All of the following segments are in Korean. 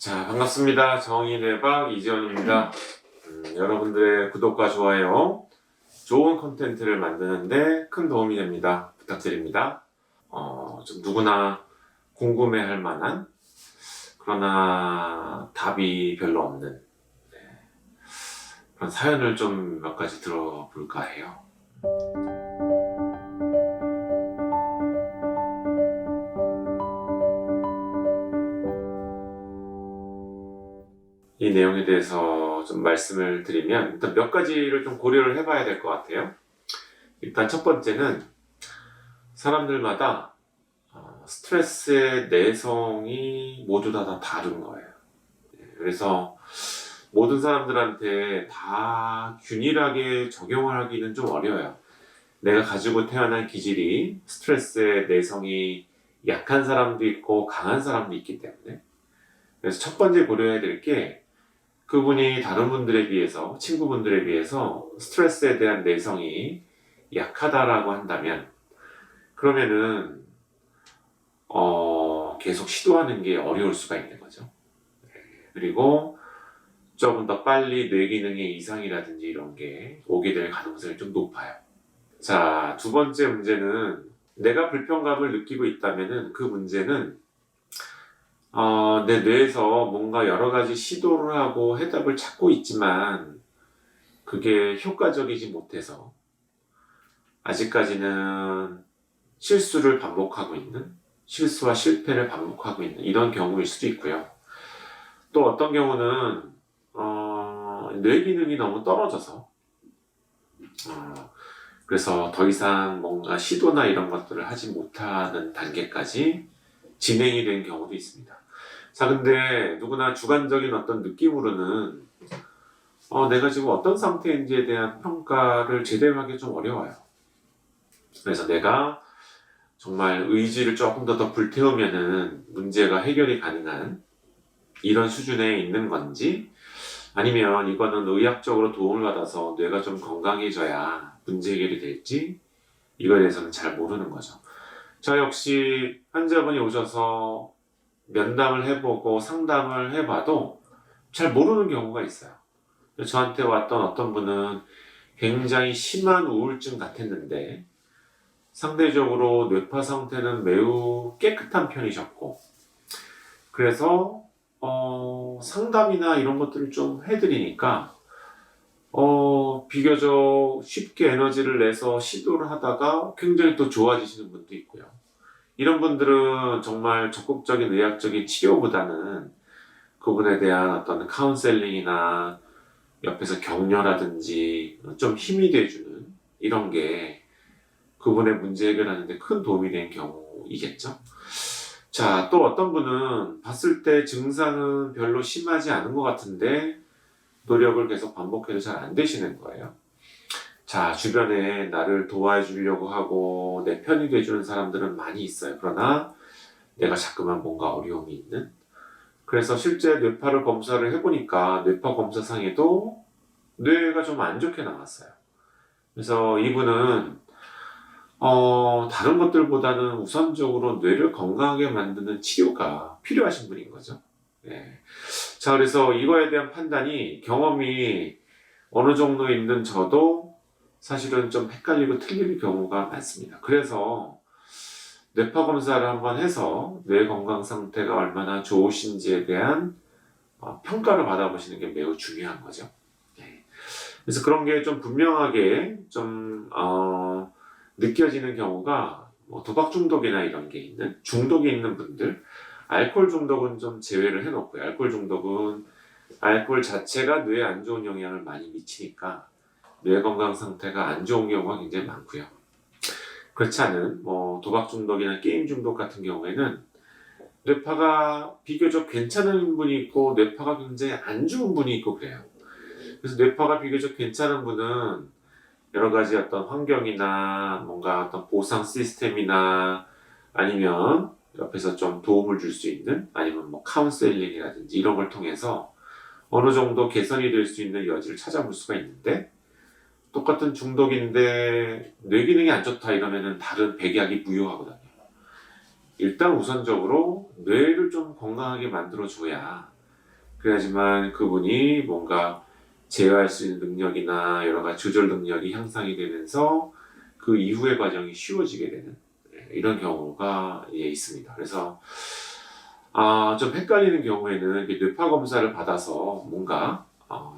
자, 반갑습니다. 정의대박 이지원입니다. 여러분들의 구독과 좋아요, 좋은 콘텐츠를 만드는데 큰 도움이 됩니다. 부탁드립니다. 좀 누구나 궁금해할 만한, 그러나 답이 별로 없는 그런 사연을 좀 몇 가지 들어볼까 해요. 이 내용에 대해서 좀 말씀을 드리면 일단 몇 가지를 좀 고려를 해봐야 될 것 같아요. 일단 첫 번째는 사람들마다 스트레스의 내성이 모두 다 다른 거예요. 그래서 모든 사람들한테 다 균일하게 적용을 하기는 좀 어려워요. 내가 가지고 태어난 기질이 스트레스의 내성이 약한 사람도 있고 강한 사람도 있기 때문에, 그래서 첫 번째 고려해야 될 게, 그분이 다른 분들에 비해서, 친구분들에 비해서 스트레스에 대한 내성이 약하다라고 한다면, 그러면은 계속 시도하는 게 어려울 수가 있는 거죠. 그리고 조금 더 빨리 뇌 기능의 이상이라든지 이런 게 오게 될 가능성이 좀 높아요. 자, 두 번째 문제는, 내가 불편감을 느끼고 있다면은 그 문제는 내 뇌에서 뭔가 여러 가지 시도를 하고 해답을 찾고 있지만 그게 효과적이지 못해서 아직까지는 실수를 반복하고 있는, 실수와 실패를 반복하고 있는 이런 경우일 수도 있고요. 또 어떤 경우는 뇌 기능이 너무 떨어져서 그래서 더 이상 뭔가 시도나 이런 것들을 하지 못하는 단계까지 진행이 된 경우도 있습니다. 자, 근데 누구나 주관적인 어떤 느낌으로는 내가 지금 어떤 상태인지에 대한 평가를 제대로 하기 좀 어려워요. 그래서 내가 정말 의지를 조금 더 불태우면은 문제가 해결이 가능한 이런 수준에 있는 건지, 아니면 이거는 의학적으로 도움을 받아서 뇌가 좀 건강해져야 문제 해결이 될지, 이거에 대해서는 잘 모르는 거죠. 저 역시 환자분이 오셔서 면담을 해보고 상담을 해봐도 잘 모르는 경우가 있어요. 저한테 왔던 어떤 분은 굉장히 심한 우울증 같았는데 상대적으로 뇌파 상태는 매우 깨끗한 편이셨고, 그래서 상담이나 이런 것들을 좀 해드리니까 비교적 쉽게 에너지를 내서 시도를 하다가 굉장히 또 좋아지시는 분도 있고요. 이런 분들은 정말 적극적인 의학적인 치료보다는 그분에 대한 어떤 카운셀링이나 옆에서 격려라든지 좀 힘이 돼주는 이런 게 그분의 문제 해결하는 데 큰 도움이 된 경우이겠죠. 자, 또 어떤 분은 봤을 때 증상은 별로 심하지 않은 것 같은데 노력을 계속 반복해도 잘 안 되시는 거예요. 자, 주변에 나를 도와주려고 하고 내 편이 돼주는 사람들은 많이 있어요. 그러나 내가 자꾸만 뭔가 어려움이 있는, 그래서 실제 뇌파를 검사를 해보니까 뇌파 검사상에도 뇌가 좀 안 좋게 나왔어요. 그래서 이분은 다른 것들보다는 우선적으로 뇌를 건강하게 만드는 치료가 필요하신 분인 거죠. 네. 자, 그래서 이거에 대한 판단이, 경험이 어느 정도 있는 저도 사실은 좀 헷갈리고 틀릴 경우가 많습니다. 그래서 뇌파 검사를 한번 해서 뇌 건강 상태가 얼마나 좋으신지에 대한 평가를 받아보시는 게 매우 중요한 거죠. 네. 그래서 그런 게 좀 분명하게 좀 느껴지는 경우가, 도박 중독이나 이런 게 있는, 중독이 있는 분들, 알코올 중독은 좀 제외를 해놓고요. 알코올 중독은 알코올 자체가 뇌에 안 좋은 영향을 많이 미치니까 뇌 건강 상태가 안 좋은 경우가 굉장히 많고요. 그렇지 않은 도박 중독이나 게임 중독 같은 경우에는 뇌파가 비교적 괜찮은 분이 있고 뇌파가 굉장히 안 좋은 분이 있고 그래요. 그래서 뇌파가 비교적 괜찮은 분은 여러 가지 어떤 환경이나 뭔가 어떤 보상 시스템이나 아니면 옆에서 좀 도움을 줄 수 있는, 아니면 카운셀링이라든지 이런 걸 통해서 어느 정도 개선이 될 수 있는 여지를 찾아볼 수가 있는데, 똑같은 중독인데 뇌 기능이 안 좋다 이러면은 다른 백약이 무효하거든요. 일단 우선적으로 뇌를 좀 건강하게 만들어줘야 그래야지만 그분이 뭔가 제어할 수 있는 능력이나 여러 가지 조절 능력이 향상이 되면서 그 이후의 과정이 쉬워지게 되는 이런 경우가 있습니다. 그래서 좀 헷갈리는 경우에는 뇌파 검사를 받아서 뭔가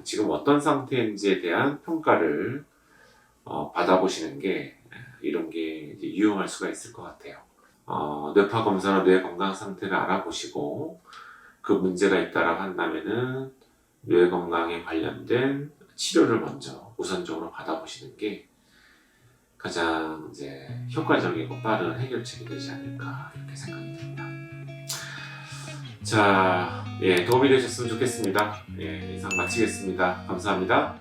지금 어떤 상태인지에 대한 평가를 받아보시는 게 이런 게 이제 유용할 수가 있을 것 같아요. 뇌파 검사나 뇌 건강 상태를 알아보시고 그 문제가 있다라고 한다면은 뇌 건강에 관련된 치료를 먼저 우선적으로 받아보시는 게 가장 이제 효과적이고 빠른 해결책이 되지 않을까 이렇게 생각이 듭니다. 자, 도움이 되셨으면 좋겠습니다. 이상 마치겠습니다. 감사합니다.